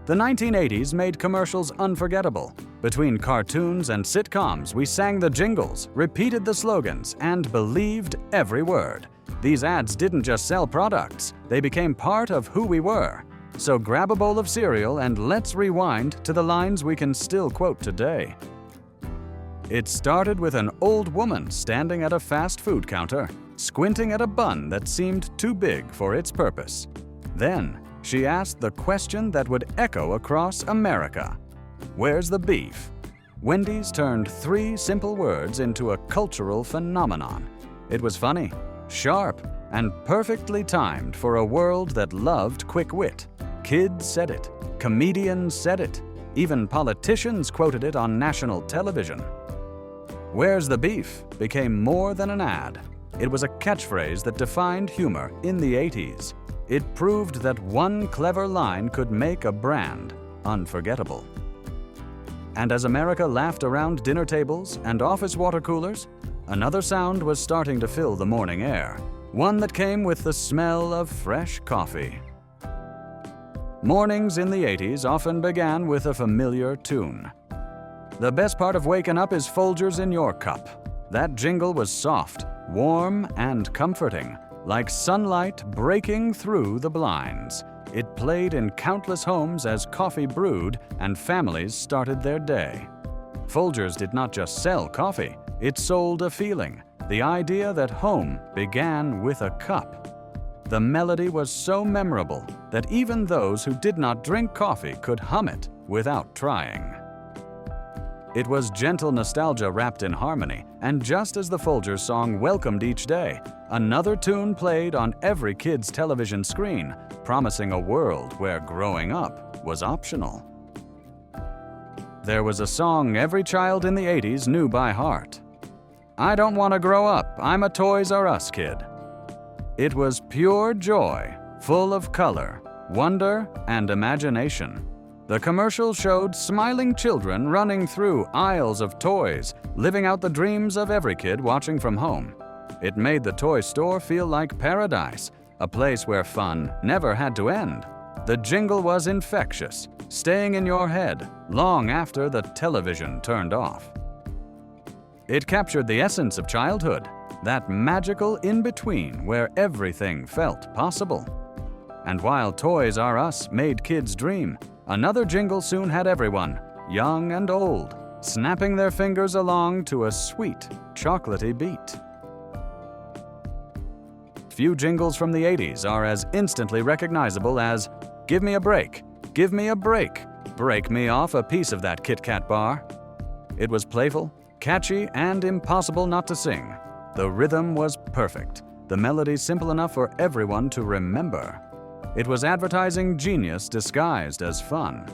The 1980s made commercials unforgettable. Between cartoons and sitcoms, we sang the jingles, repeated the slogans, and believed every word. These ads didn't just sell products, they became part of who we were. So grab a bowl of cereal and let's rewind to the lines we can still quote today. It started with an old woman standing at a fast food counter, squinting at a bun that seemed too big for its purpose. Then, she asked the question that would echo across America. Where's the beef? Wendy's turned 3 simple words into a cultural phenomenon. It was funny, sharp, and perfectly timed for a world that loved quick wit. Kids said it, comedians said it, even politicians quoted it on national television. Where's the beef became more than an ad. It was a catchphrase that defined humor in the 80s. It proved that one clever line could make a brand unforgettable. And as America laughed around dinner tables and office water coolers, another sound was starting to fill the morning air, one that came with the smell of fresh coffee. Mornings in the 80s often began with a familiar tune. The best part of waking up is Folgers in your cup. That jingle was soft, warm, and comforting, like sunlight breaking through the blinds. It played in countless homes as coffee brewed and families started their day. Folgers did not just sell coffee, it sold a feeling, the idea that home began with a cup. The melody was so memorable that even those who did not drink coffee could hum it without trying. It was gentle nostalgia wrapped in harmony, and just as the Folgers song welcomed each day, another tune played on every kid's television screen, promising a world where growing up was optional. There was a song every child in the 80s knew by heart. I don't want to grow up, I'm a Toys R Us kid. It was pure joy, full of color, wonder, and imagination. The commercial showed smiling children running through aisles of toys, living out the dreams of every kid watching from home. It made the toy store feel like paradise, a place where fun never had to end. The jingle was infectious, staying in your head long after the television turned off. It captured the essence of childhood, that magical in-between where everything felt possible. And while Toys R Us made kids dream, another jingle soon had everyone, young and old, snapping their fingers along to a sweet, chocolatey beat. Few jingles from the 80s are as instantly recognizable as "Give me a break, give me a break, break me off a piece of that Kit Kat bar." It was playful, catchy, and impossible not to sing. The rhythm was perfect, the melody simple enough for everyone to remember. It was advertising genius disguised as fun.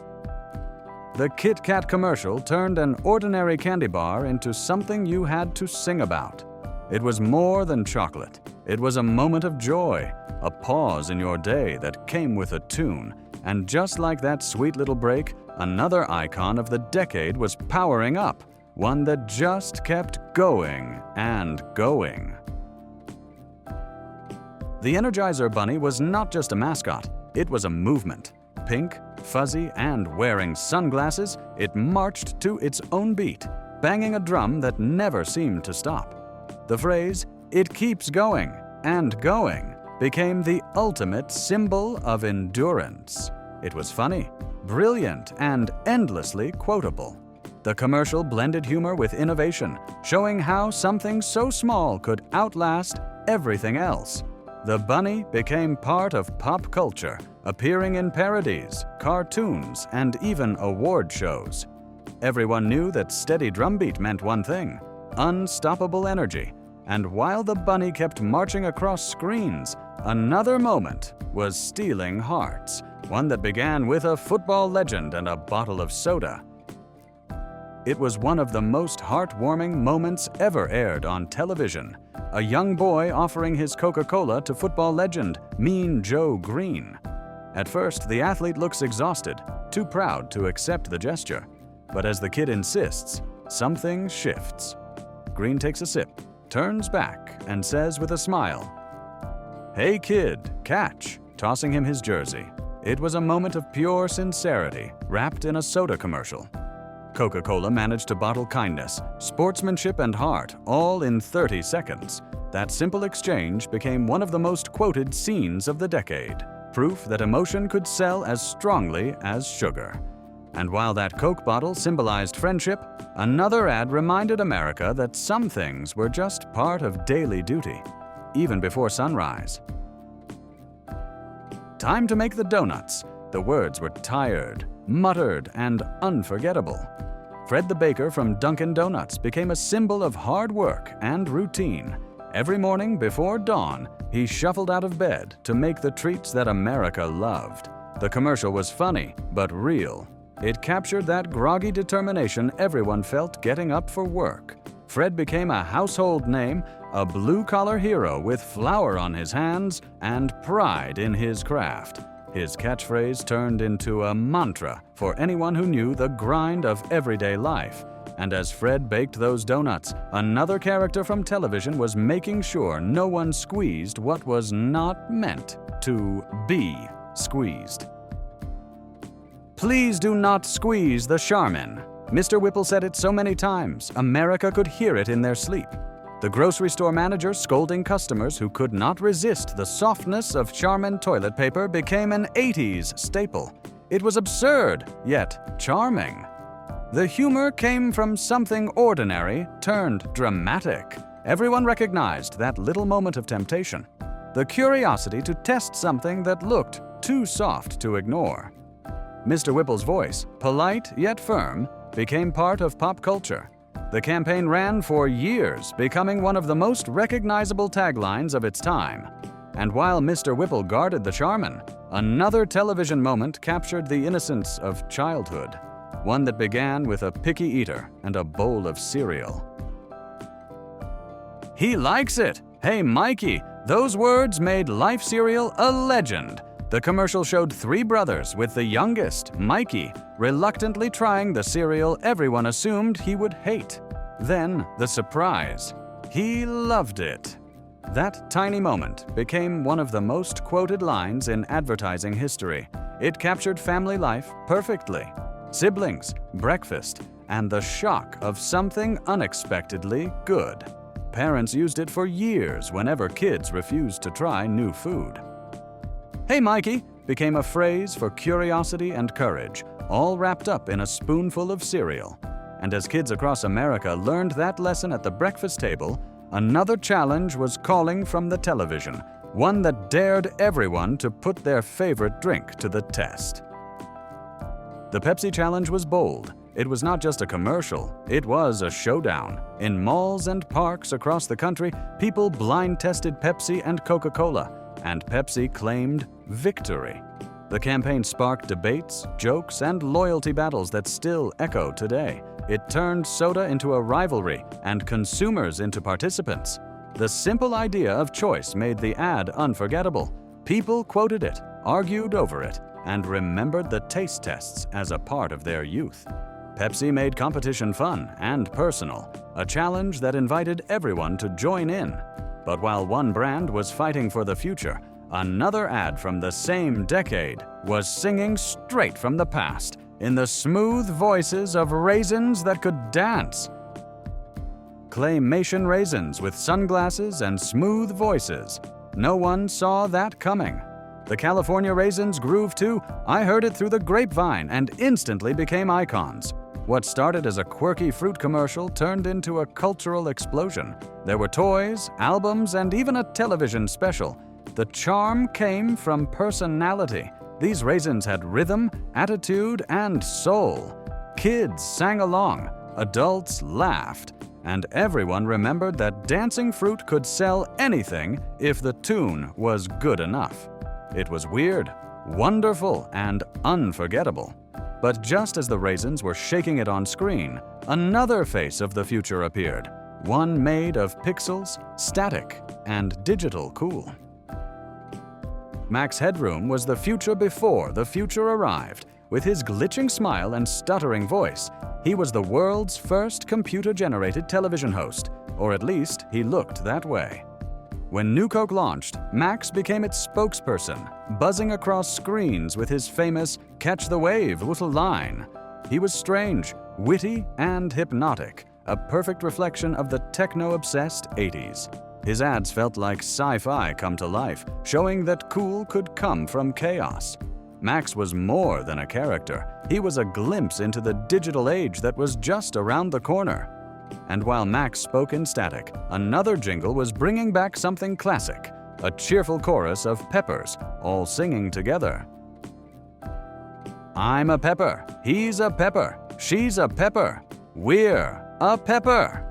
The Kit Kat commercial turned an ordinary candy bar into something you had to sing about. It was more than chocolate. It was a moment of joy, a pause in your day that came with a tune. And just like that sweet little break, another icon of the decade was powering up, one that just kept going and going. The Energizer Bunny was not just a mascot, it was a movement. Pink, fuzzy, and wearing sunglasses, it marched to its own beat, banging a drum that never seemed to stop. The phrase, "It keeps going and going," became the ultimate symbol of endurance. It was funny, brilliant, and endlessly quotable. The commercial blended humor with innovation, showing how something so small could outlast everything else. The bunny became part of pop culture, appearing in parodies, cartoons, and even award shows. Everyone knew that steady drumbeat meant one thing: unstoppable energy. And while the bunny kept marching across screens, another moment was stealing hearts, one that began with a football legend and a bottle of soda. It was one of the most heartwarming moments ever aired on television. A young boy offering his Coca-Cola to football legend, Mean Joe Green. At first, the athlete looks exhausted, too proud to accept the gesture. But as the kid insists, something shifts. Green takes a sip, turns back, and says with a smile, "Hey kid, catch," tossing him his jersey. It was a moment of pure sincerity, wrapped in a soda commercial. Coca-Cola managed to bottle kindness, sportsmanship, and heart, all in 30 seconds. That simple exchange became one of the most quoted scenes of the decade, proof that emotion could sell as strongly as sugar. And while that Coke bottle symbolized friendship, another ad reminded America that some things were just part of daily duty, even before sunrise. Time to make the donuts. The words were tired, muttered, and unforgettable. Fred the baker from Dunkin' Donuts became a symbol of hard work and routine. Every morning before dawn, he shuffled out of bed to make the treats that America loved. The commercial was funny, but real. It captured that groggy determination everyone felt getting up for work. Fred became a household name, a blue-collar hero with flour on his hands and pride in his craft. His catchphrase turned into a mantra for anyone who knew the grind of everyday life. And as Fred baked those donuts, another character from television was making sure no one squeezed what was not meant to be squeezed. Please do not squeeze the Charmin. Mr. Whipple said it so many times, America could hear it in their sleep. The grocery store manager scolding customers who could not resist the softness of Charmin toilet paper became an 80s staple. It was absurd, yet charming. The humor came from something ordinary turned dramatic. Everyone recognized that little moment of temptation, the curiosity to test something that looked too soft to ignore. Mr. Whipple's voice, polite yet firm, became part of pop culture. The campaign ran for years, becoming one of the most recognizable taglines of its time. And while Mr. Whipple guarded the Charmin, another television moment captured the innocence of childhood, one that began with a picky eater and a bowl of cereal. He likes it! Hey, Mikey! Those words made Life cereal a legend. The commercial showed three brothers, with the youngest, Mikey, reluctantly trying the cereal everyone assumed he would hate. Then, the surprise. He loved it. That tiny moment became one of the most quoted lines in advertising history. It captured family life perfectly. Siblings, breakfast, and the shock of something unexpectedly good. Parents used it for years whenever kids refused to try new food. Hey, Mikey became a phrase for curiosity and courage, all wrapped up in a spoonful of cereal. And as kids across America learned that lesson at the breakfast table, another challenge was calling from the television, one that dared everyone to put their favorite drink to the test. The Pepsi challenge was bold. It was not just a commercial, it was a showdown. In malls and parks across the country, people blind-tested Pepsi and Coca-Cola, and Pepsi claimed victory. The campaign sparked debates, jokes, and loyalty battles that still echo today. It turned soda into a rivalry and consumers into participants. The simple idea of choice made the ad unforgettable. People quoted it, argued over it, and remembered the taste tests as a part of their youth. Pepsi made competition fun and personal, a challenge that invited everyone to join in. But while one brand was fighting for the future, another ad from the same decade was singing straight from the past in the smooth voices of raisins that could dance. Claymation raisins with sunglasses and smooth voices. No one saw that coming. The California raisins groove too. I heard it through the grapevine and instantly became icons. What started as a quirky fruit commercial turned into a cultural explosion. There were toys, albums, and even a television special. The charm came from personality. These raisins had rhythm, attitude, and soul. Kids sang along, adults laughed, and everyone remembered that dancing fruit could sell anything if the tune was good enough. It was weird, wonderful, and unforgettable. But just as the raisins were shaking it on screen, another face of the future appeared, one made of pixels, static, and digital cool. Max Headroom was the future before the future arrived. With his glitching smile and stuttering voice, he was the world's first computer-generated television host, or at least he looked that way. When New Coke launched, Max became its spokesperson, buzzing across screens with his famous "catch the wave" little line. He was strange, witty, and hypnotic, a perfect reflection of the techno-obsessed 80s. His ads felt like sci-fi come to life, showing that cool could come from chaos. Max was more than a character. He was a glimpse into the digital age that was just around the corner. And while Max spoke in static, another jingle was bringing back something classic, a cheerful chorus of peppers, all singing together. I'm a pepper, he's a pepper, she's a pepper, we're a pepper.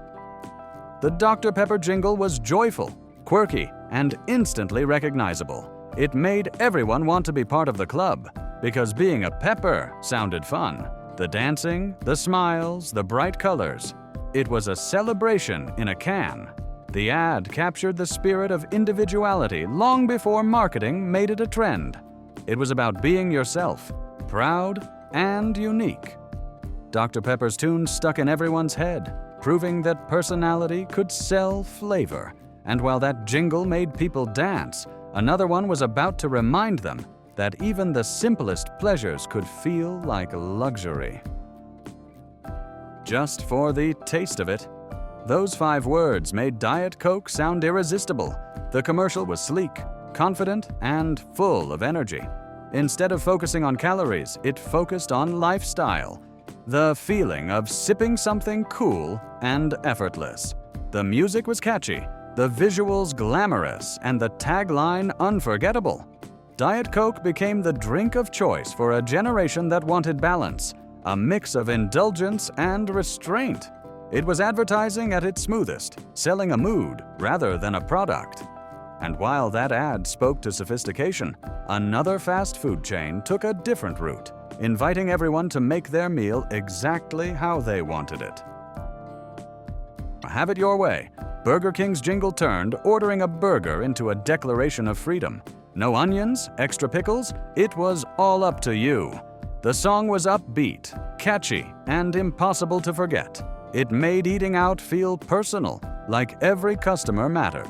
The Dr. Pepper jingle was joyful, quirky, and instantly recognizable. It made everyone want to be part of the club, because being a pepper sounded fun. The dancing, the smiles, the bright colors. It was a celebration in a can. The ad captured the spirit of individuality long before marketing made it a trend. It was about being yourself, proud and unique. Dr. Pepper's tune stuck in everyone's head, proving that personality could sell flavor. And while that jingle made people dance, another one was about to remind them that even the simplest pleasures could feel like luxury. Just for the taste of it. Those 5 words made Diet Coke sound irresistible. The commercial was sleek, confident, and full of energy. Instead of focusing on calories, it focused on lifestyle. The feeling of sipping something cool and effortless. The music was catchy, the visuals glamorous, and the tagline unforgettable. Diet Coke became the drink of choice for a generation that wanted balance, a mix of indulgence and restraint. It was advertising at its smoothest, selling a mood rather than a product. And while that ad spoke to sophistication, another fast food chain took a different route, inviting everyone to make their meal exactly how they wanted it. Have it your way. Burger King's jingle turned ordering a burger into a declaration of freedom. No onions, extra pickles, it was all up to you. The song was upbeat, catchy, and impossible to forget. It made eating out feel personal, like every customer mattered.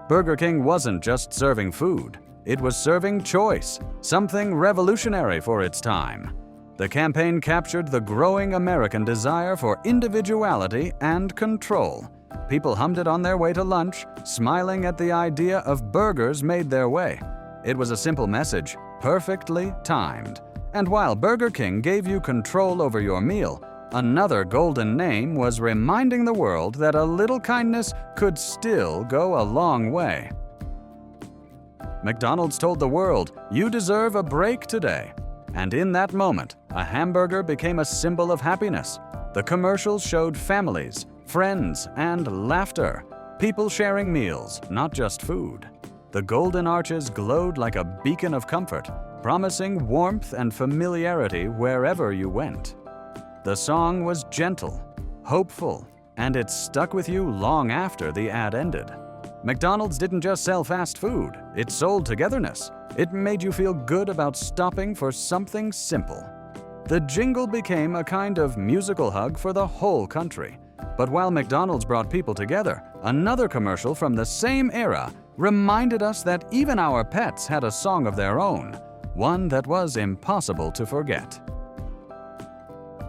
Burger King wasn't just serving food, it was serving choice, something revolutionary for its time. The campaign captured the growing American desire for individuality and control. People hummed it on their way to lunch, smiling at the idea of burgers made their way. It was a simple message, perfectly timed. And while Burger King gave you control over your meal, another golden name was reminding the world that a little kindness could still go a long way. McDonald's told the world, you deserve a break today. And in that moment, a hamburger became a symbol of happiness. The commercials showed families, friends, and laughter. People sharing meals, not just food. The golden arches glowed like a beacon of comfort, promising warmth and familiarity wherever you went. The song was gentle, hopeful, and it stuck with you long after the ad ended. McDonald's didn't just sell fast food, it sold togetherness. It made you feel good about stopping for something simple. The jingle became a kind of musical hug for the whole country. But while McDonald's brought people together, another commercial from the same era reminded us that even our pets had a song of their own, one that was impossible to forget.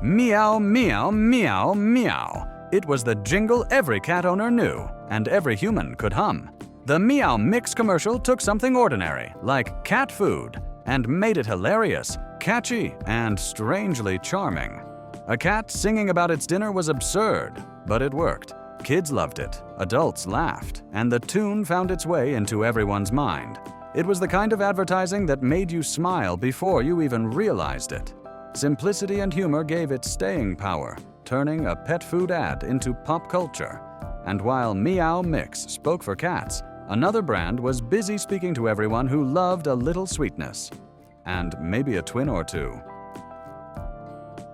Meow, meow, meow, meow. It was the jingle every cat owner knew, and every human could hum. The Meow Mix commercial took something ordinary, like cat food, and made it hilarious, catchy, and strangely charming. A cat singing about its dinner was absurd, but it worked. Kids loved it, adults laughed, and the tune found its way into everyone's mind. It was the kind of advertising that made you smile before you even realized it. Simplicity and humor gave it staying power, turning a pet food ad into pop culture. And while Meow Mix spoke for cats, another brand was busy speaking to everyone who loved a little sweetness. And maybe a twin or two.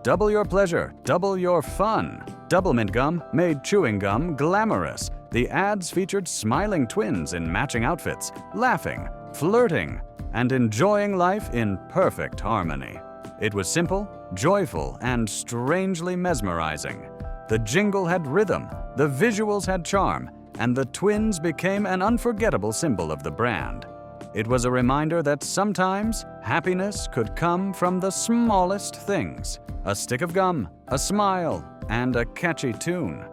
Double your pleasure, double your fun. Doublemint gum made chewing gum glamorous. The ads featured smiling twins in matching outfits, laughing, flirting, and enjoying life in perfect harmony. It was simple, joyful, and strangely mesmerizing. The jingle had rhythm, the visuals had charm, and the twins became an unforgettable symbol of the brand. It was a reminder that sometimes happiness could come from the smallest things: a stick of gum, a smile, and a catchy tune.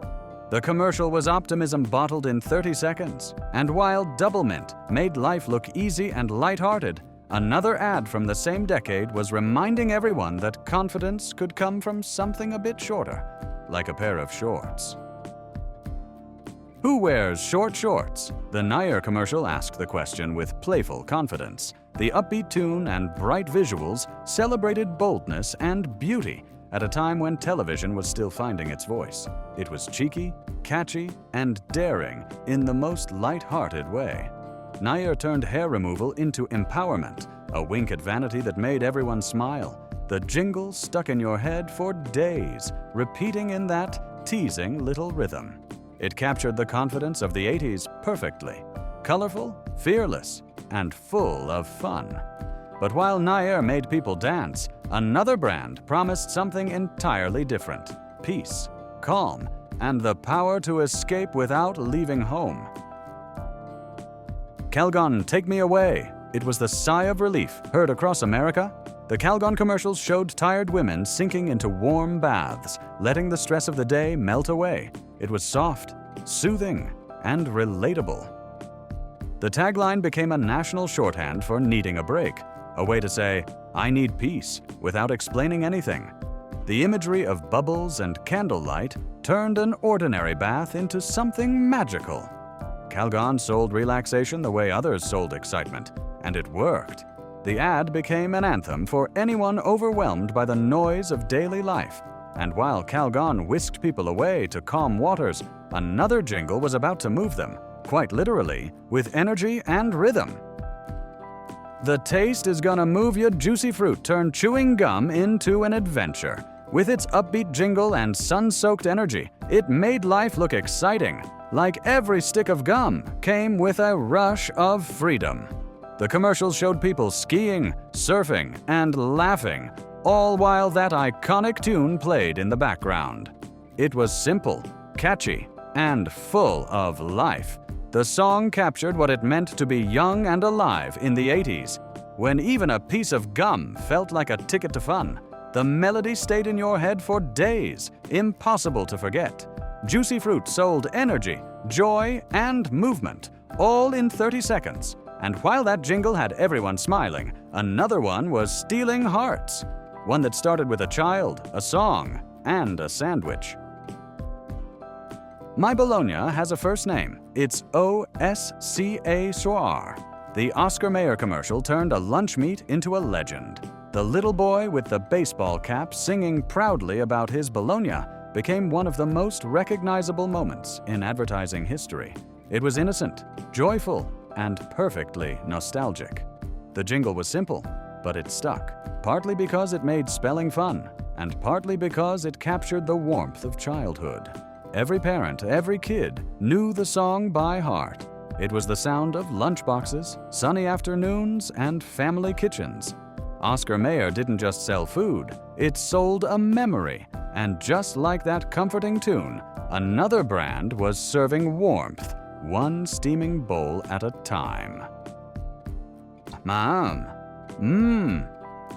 The commercial was Optimism bottled in 30 seconds, and while Double Mint made life look easy and lighthearted, another ad from the same decade was reminding everyone that confidence could come from something a bit shorter, like a pair of shorts. Who wears short shorts? The Nair commercial asked the question with playful confidence. The upbeat tune and bright visuals celebrated boldness and beauty at a time when television was still finding its voice. It was cheeky, catchy, and daring in the most light-hearted way. Nair turned hair removal into empowerment, a wink at vanity that made everyone smile. The jingle stuck in your head for days, repeating in that teasing little rhythm. It captured the confidence of the 80s perfectly: colorful, fearless, and full of fun. But while Nair made people dance, another brand promised something entirely different: peace, calm, and the power to escape without leaving home. Calgon, take me away. It was the sigh of relief heard across America. The Calgon commercials showed tired women sinking into warm baths, letting the stress of the day melt away. It was soft, soothing, and relatable. The tagline became a national shorthand for needing a break, a way to say, "I need peace," without explaining anything. The imagery of bubbles and candlelight turned an ordinary bath into something magical. Calgon sold relaxation the way others sold excitement, and it worked. The ad became an anthem for anyone overwhelmed by the noise of daily life. And while Calgon whisked people away to calm waters, another jingle was about to move them, quite literally, with energy and rhythm. The taste is gonna move your juicy fruit turned chewing gum into an adventure. With its upbeat jingle and sun-soaked energy, it made life look exciting. Like every stick of gum came with a rush of freedom. The commercials showed people skiing, surfing, and laughing, all while that iconic tune played in the background. It was simple, catchy, and full of life. The song captured what it meant to be young and alive in the 80s, when even a piece of gum felt like a ticket to fun. The melody stayed in your head for days, impossible to forget. Juicy fruit sold energy, joy, and movement, all in 30 seconds. And while that jingle had everyone smiling, another one was stealing hearts. One that started with a child, a song, and a sandwich. My Bologna has a first name. It's Oscar Soir. The Oscar Mayer commercial turned a lunch meat into a legend. The little boy with the baseball cap singing proudly about his Bologna became one of the most recognizable moments in advertising history. It was innocent, joyful, and perfectly nostalgic. The jingle was simple, but it stuck, partly because it made spelling fun, and partly because it captured the warmth of childhood. Every parent, every kid knew the song by heart. It was the sound of lunchboxes, sunny afternoons, and family kitchens. Oscar Mayer didn't just sell food, it sold a memory. And just like that comforting tune, another brand was serving warmth, one steaming bowl at a time.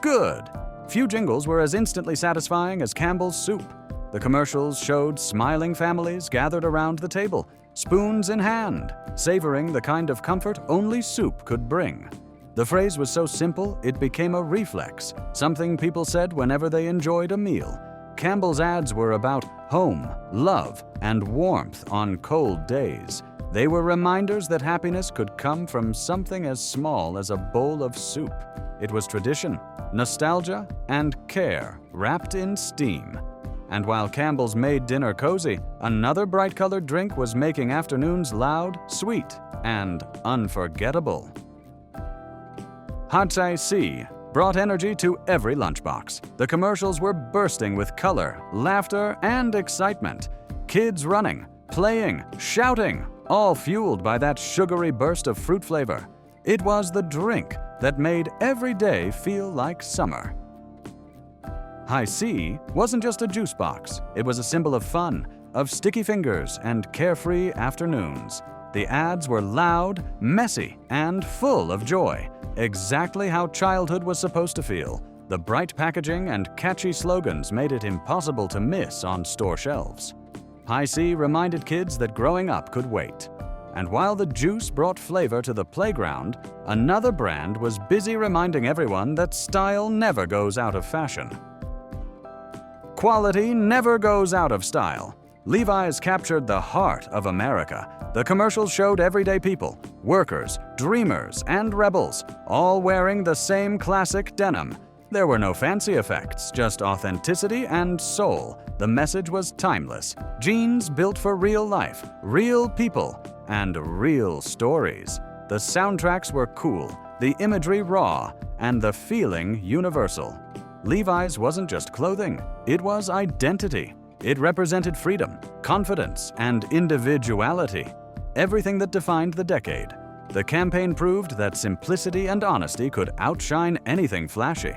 Good. Few jingles were as instantly satisfying as Campbell's soup. The commercials showed smiling families gathered around the table, spoons in hand, savoring the kind of comfort only soup could bring. The phrase was so simple, it became a reflex, something people said whenever they enjoyed a meal. Campbell's ads were about home, love, and warmth on cold days. They were reminders that happiness could come from something as small as a bowl of soup. It was tradition, nostalgia, and care wrapped in steam. And while Campbell's made dinner cozy, another bright-colored drink was making afternoons loud, sweet, and unforgettable. Hatsai C brought energy to every lunchbox. The commercials were bursting with color, laughter, and excitement. Kids running, playing, shouting, all fueled by that sugary burst of fruit flavor. It was the drink that made every day feel like summer. High C wasn't just a juice box. It was a symbol of fun, of sticky fingers and carefree afternoons. The ads were loud, messy, and full of joy, exactly how childhood was supposed to feel. The bright packaging and catchy slogans made it impossible to miss on store shelves. High C reminded kids that growing up could wait. And while the juice brought flavor to the playground, another brand was busy reminding everyone that style never goes out of fashion. Quality never goes out of style. Levi's captured the heart of America. The commercials showed everyday people, workers, dreamers, and rebels, all wearing the same classic denim. There were no fancy effects, just authenticity and soul. The message was timeless. Jeans built for real life, real people, and real stories. The soundtracks were cool, the imagery raw, and the feeling universal. Levi's wasn't just clothing, it was identity. It represented freedom, confidence, and individuality. Everything that defined the decade. The campaign proved that simplicity and honesty could outshine anything flashy.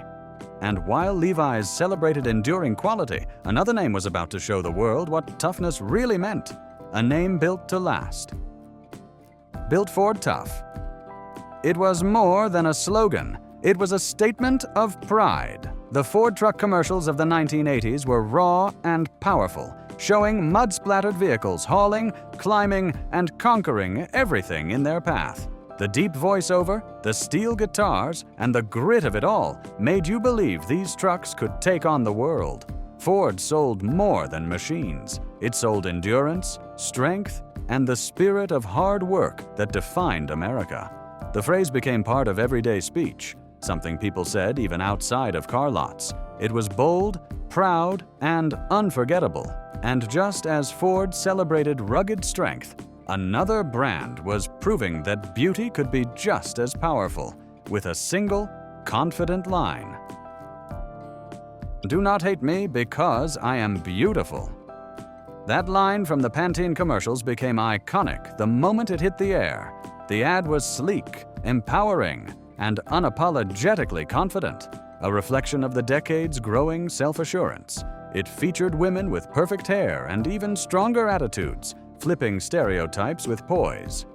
And while Levi's celebrated enduring quality, another name was about to show the world what toughness really meant. A name built to last. Built Ford Tough. It was more than a slogan. It was a statement of pride. The Ford truck commercials of the 1980s were raw and powerful, showing mud-splattered vehicles hauling, climbing, and conquering everything in their path. The deep voiceover, the steel guitars, and the grit of it all made you believe these trucks could take on the world. Ford sold more than machines. It sold endurance, strength, and the spirit of hard work that defined America. The phrase became part of everyday speech, something people said even outside of car lots. It was bold, proud, and unforgettable. And just as Ford celebrated rugged strength, another brand was proving that beauty could be just as powerful, with a single, confident line. "Do not hate me because I am beautiful." That line from the Pantene commercials became iconic the moment it hit the air. The ad was sleek, empowering, and unapologetically confident, a reflection of the decade's growing self-assurance. It featured women with perfect hair and even stronger attitudes, flipping stereotypes with poise.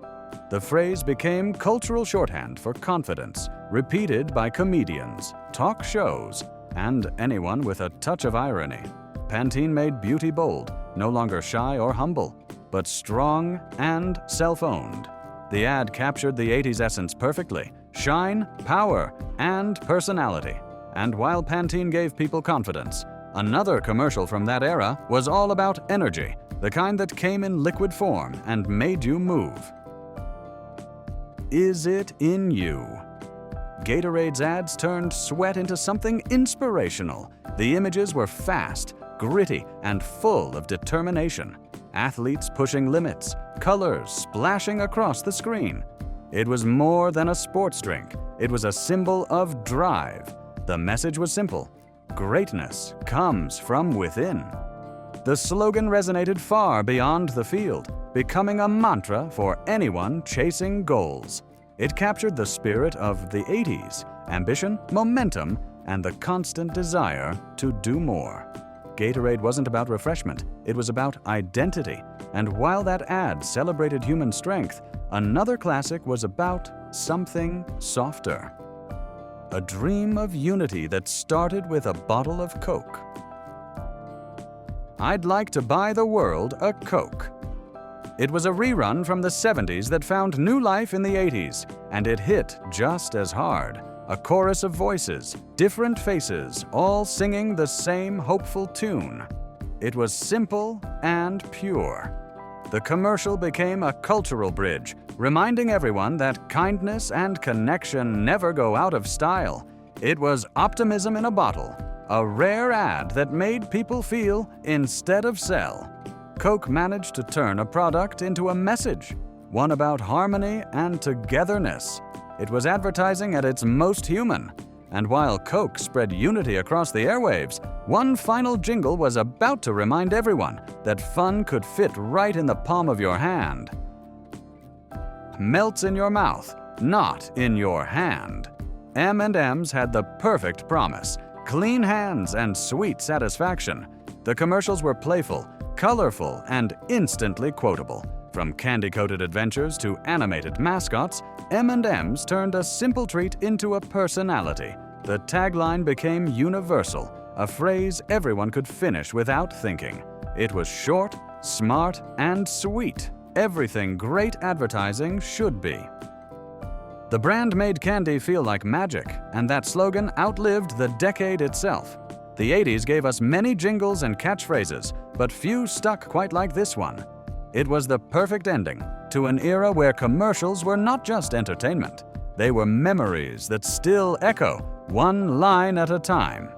The phrase became cultural shorthand for confidence, repeated by comedians, talk shows, and anyone with a touch of irony. Pantene made beauty bold, no longer shy or humble, but strong and self-owned. The ad captured the 80s essence perfectly: shine, power, and personality. And while Pantene gave people confidence, another commercial from that era was all about energy, the kind that came in liquid form and made you move. Is it in you? Gatorade's ads turned sweat into something inspirational. The images were fast, gritty, and full of determination. Athletes pushing limits, colors splashing across the screen. It was more than a sports drink. It was a symbol of drive. The message was simple: greatness comes from within. The slogan resonated far beyond the field, becoming a mantra for anyone chasing goals. It captured the spirit of the 80s, ambition, momentum, and the constant desire to do more. Gatorade wasn't about refreshment, it was about identity. And while that ad celebrated human strength, another classic was about something softer. A dream of unity that started with a bottle of Coke. I'd like to buy the world a Coke. It was a rerun from the 70s that found new life in the 80s, and it hit just as hard. A chorus of voices, different faces, all singing the same hopeful tune. It was simple and pure. The commercial became a cultural bridge, reminding everyone that kindness and connection never go out of style. It was optimism in a bottle, a rare ad that made people feel instead of sell. Coke managed to turn a product into a message, one about harmony and togetherness. It was advertising at its most human. And while Coke spread unity across the airwaves, one final jingle was about to remind everyone that fun could fit right in the palm of your hand. Melts in your mouth, not in your hand. M&M's had the perfect promise: clean hands and sweet satisfaction. The commercials were playful, colorful and instantly quotable. From candy-coated adventures to animated mascots, M&M's turned a simple treat into a personality. The tagline became universal, a phrase everyone could finish without thinking. It was short, smart, and sweet. Everything great advertising should be. The brand made candy feel like magic, and that slogan outlived the decade itself. The 80s gave us many jingles and catchphrases, but few stuck quite like this one. It was the perfect ending to an era where commercials were not just entertainment. They were memories that still echo, one line at a time.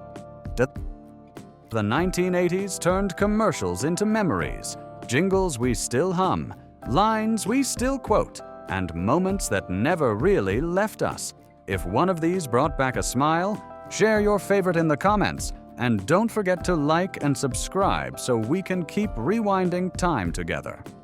The 1980s turned commercials into memories, jingles we still hum, lines we still quote, and moments that never really left us. If one of these brought back a smile, share your favorite in the comments, and don't forget to like and subscribe so we can keep rewinding time together.